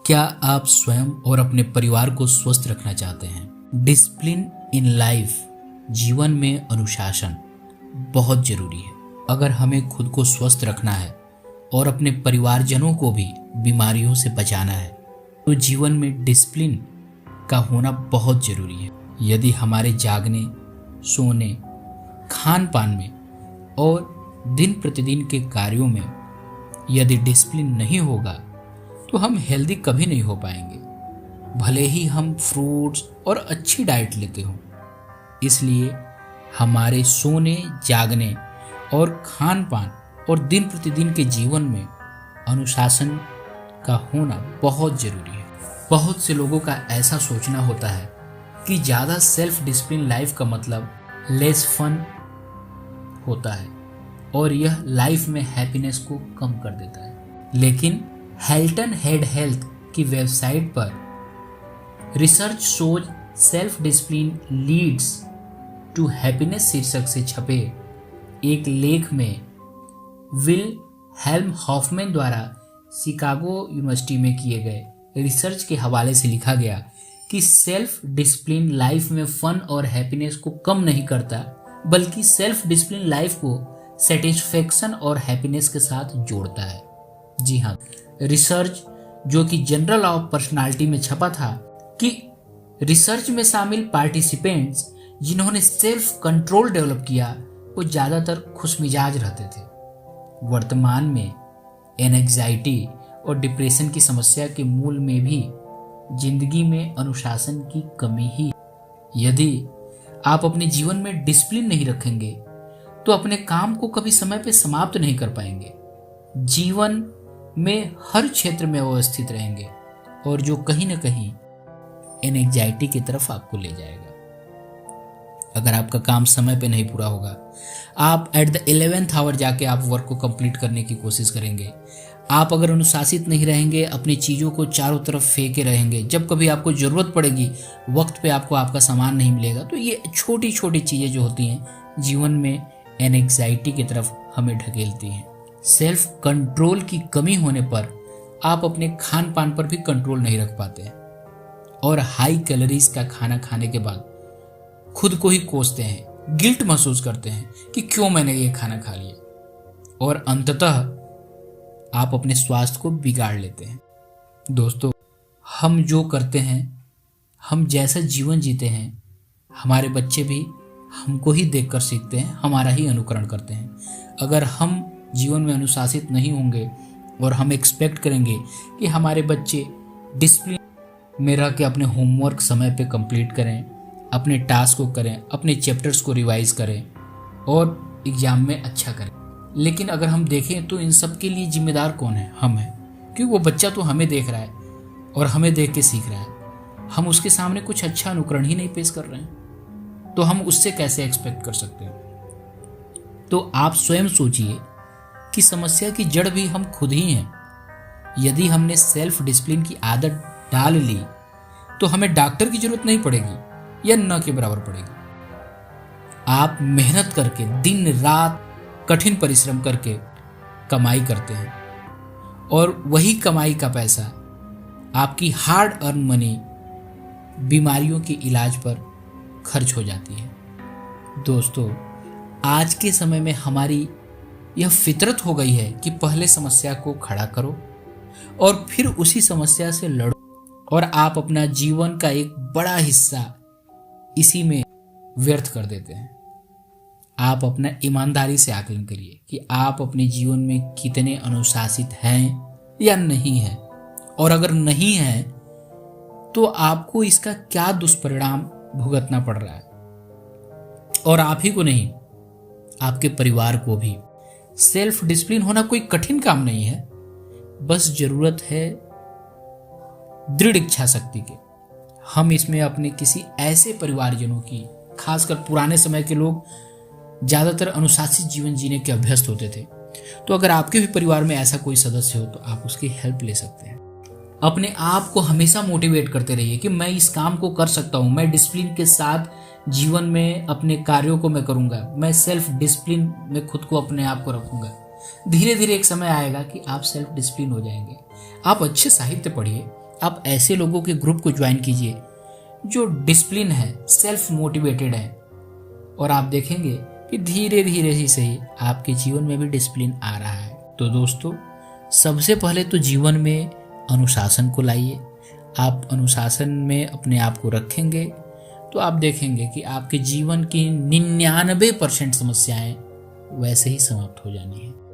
क्या आप स्वयं और अपने परिवार को स्वस्थ रखना चाहते हैं? डिसिप्लिन इन लाइफ, जीवन में अनुशासन बहुत जरूरी है। अगर हमें खुद को स्वस्थ रखना है और अपने परिवारजनों को भी बीमारियों से बचाना है तो जीवन में डिसिप्लिन का होना बहुत जरूरी है। यदि हमारे जागने, सोने, खान पान में और दिन प्रतिदिन के कार्यों में यदि डिसिप्लिन नहीं होगा तो हम हेल्दी कभी नहीं हो पाएंगे, भले ही हम फ्रूट्स और अच्छी डाइट लेते हों। इसलिए हमारे सोने, जागने और खान पान और दिन प्रतिदिन के जीवन में अनुशासन का होना बहुत जरूरी है। बहुत से लोगों का ऐसा सोचना होता है कि ज़्यादा सेल्फ डिसिप्लिन लाइफ का मतलब लेस फन होता है और यह लाइफ में हैप्पीनेस को कम कर देता है। लेकिन हेल्टन हेड हेल्थ की वेबसाइट पर research shows self discipline leads to happiness शीर्षक से छपे एक लेख में विल हेल्म हॉफमैन द्वारा शिकागो यूनिवर्सिटी में किए गए रिसर्च के हवाले से लिखा गया कि सेल्फ डिसिप्लिन लाइफ में फन और हैप्पीनेस को कम नहीं करता, बल्कि सेल्फ डिसिप्लिन लाइफ को सेटिस्फेक्शन और हैप्पीनेस के साथ जोड़ता है। जी हाँ, रिसर्च जो कि जर्नल ऑफ पर्सनालिटी में छपा था कि रिसर्च में शामिल पार्टिसिपेंट्स जिन्होंने सेल्फ कंट्रोल डेवलप किया वो ज़्यादातर खुशमिजाज रहते थे। वर्तमान में एंजाइटी और डिप्रेशन की समस्या के मूल में भी जिंदगी में अनुशासन की कमी ही। यदि आप अपने जीवन में डिसिप्लिन नहीं रखेंगे तो अपने काम को कभी समय पे समाप्त नहीं कर पाएंगे, जीवन में हर क्षेत्र में अवस्थित रहेंगे और जो कहीं ना कहीं एंजाइटी की तरफ आपको ले जाएगा। अगर आपका काम समय पे नहीं पूरा होगा, आप एट द 11th आवर जाके आप वर्क को कंप्लीट करने की कोशिश करेंगे। आप अगर अनुशासित नहीं रहेंगे, अपनी चीज़ों को चारों तरफ फेंके रहेंगे, जब कभी आपको ज़रूरत पड़ेगी वक्त पे आपको आपका सामान नहीं मिलेगा, तो ये छोटी छोटी चीज़ें जो होती हैं जीवन में एंजाइटी की तरफ हमें ढकेलती हैं। सेल्फ कंट्रोल की कमी होने पर आप अपने खान पान पर भी कंट्रोल नहीं रख पाते हैं और हाई कैलोरीज का खाना खाने के बाद खुद को ही कोसते हैं, गिल्ट महसूस करते हैं कि क्यों मैंने ये खाना खा लिया और अंततः आप अपने स्वास्थ्य को बिगाड़ लेते हैं। दोस्तों, हम जो करते हैं, हम जैसा जीवन जीते हैं, हमारे बच्चे भी हमको ही देखकर सीखते हैं, हमारा ही अनुकरण करते हैं। अगर हम जीवन में अनुशासित नहीं होंगे और हम एक्सपेक्ट करेंगे कि हमारे बच्चे डिसिप्लिन में रह के अपने होमवर्क समय पे कंप्लीट करें, अपने टास्क को करें, अपने चैप्टर्स को रिवाइज करें और एग्जाम में अच्छा करें, लेकिन अगर हम देखें तो इन सब के लिए जिम्मेदार कौन है? हम हैं, क्योंकि वो बच्चा तो हमें देख रहा है और हमें देख के सीख रहा है। हम उसके सामने कुछ अच्छा अनुकरण ही नहीं पेश कर रहे हैं, तो हम उससे कैसे एक्सपेक्ट कर सकते हैं? तो आप स्वयं सोचिए कि समस्या की जड़ भी हम खुद ही हैं। यदि हमने सेल्फ डिसिप्लिन की आदत डाल ली तो हमें डॉक्टर की जरूरत नहीं पड़ेगी या न के बराबर पड़ेगी। आप मेहनत करके, दिन रात कठिन परिश्रम करके कमाई करते हैं और वही कमाई का पैसा, आपकी हार्ड अर्न मनी बीमारियों के इलाज पर खर्च हो जाती है। दोस्तों, आज के समय में हमारी यह फितरत हो गई है कि पहले समस्या को खड़ा करो और फिर उसी समस्या से लड़ो, और आप अपना जीवन का एक बड़ा हिस्सा इसी में व्यर्थ कर देते हैं। आप अपना ईमानदारी से आकलन करिए कि आप अपने जीवन में कितने अनुशासित हैं या नहीं हैं, और अगर नहीं हैं तो आपको इसका क्या दुष्परिणाम भुगतना पड़ रहा है, और आप ही को नहीं, आपके परिवार को भी। सेल्फ डिसिप्लिन होना कोई कठिन काम नहीं है, बस जरूरत है दृढ़ इच्छा शक्ति की। हम इसमें अपने किसी ऐसे परिवारजनों की, खासकर पुराने समय के लोग ज़्यादातर अनुशासित जीवन जीने के अभ्यस्त होते थे, तो अगर आपके भी परिवार में ऐसा कोई सदस्य हो तो आप उसकी हेल्प ले सकते हैं। अपने आप को हमेशा मोटिवेट करते रहिए कि मैं इस काम को कर सकता हूँ, मैं डिसिप्लिन के साथ जीवन में अपने कार्यों को मैं करूँगा, मैं सेल्फ डिसिप्लिन में खुद को अपने आप को रखूँगा। धीरे धीरे एक समय आएगा कि आप सेल्फ डिसिप्लिन हो जाएंगे। आप अच्छे साहित्य पढ़िए, आप ऐसे लोगों के ग्रुप को ज्वाइन कीजिए जो डिसिप्लिन है, सेल्फ मोटिवेटेड है, और आप देखेंगे कि धीरे धीरे ही सही आपके जीवन में भी डिसिप्लिन आ रहा है। तो दोस्तों, सबसे पहले तो जीवन में अनुशासन को लाइए। आप अनुशासन में अपने आप को रखेंगे तो आप देखेंगे कि आपके जीवन की 99% समस्याएं वैसे ही समाप्त हो जानी है।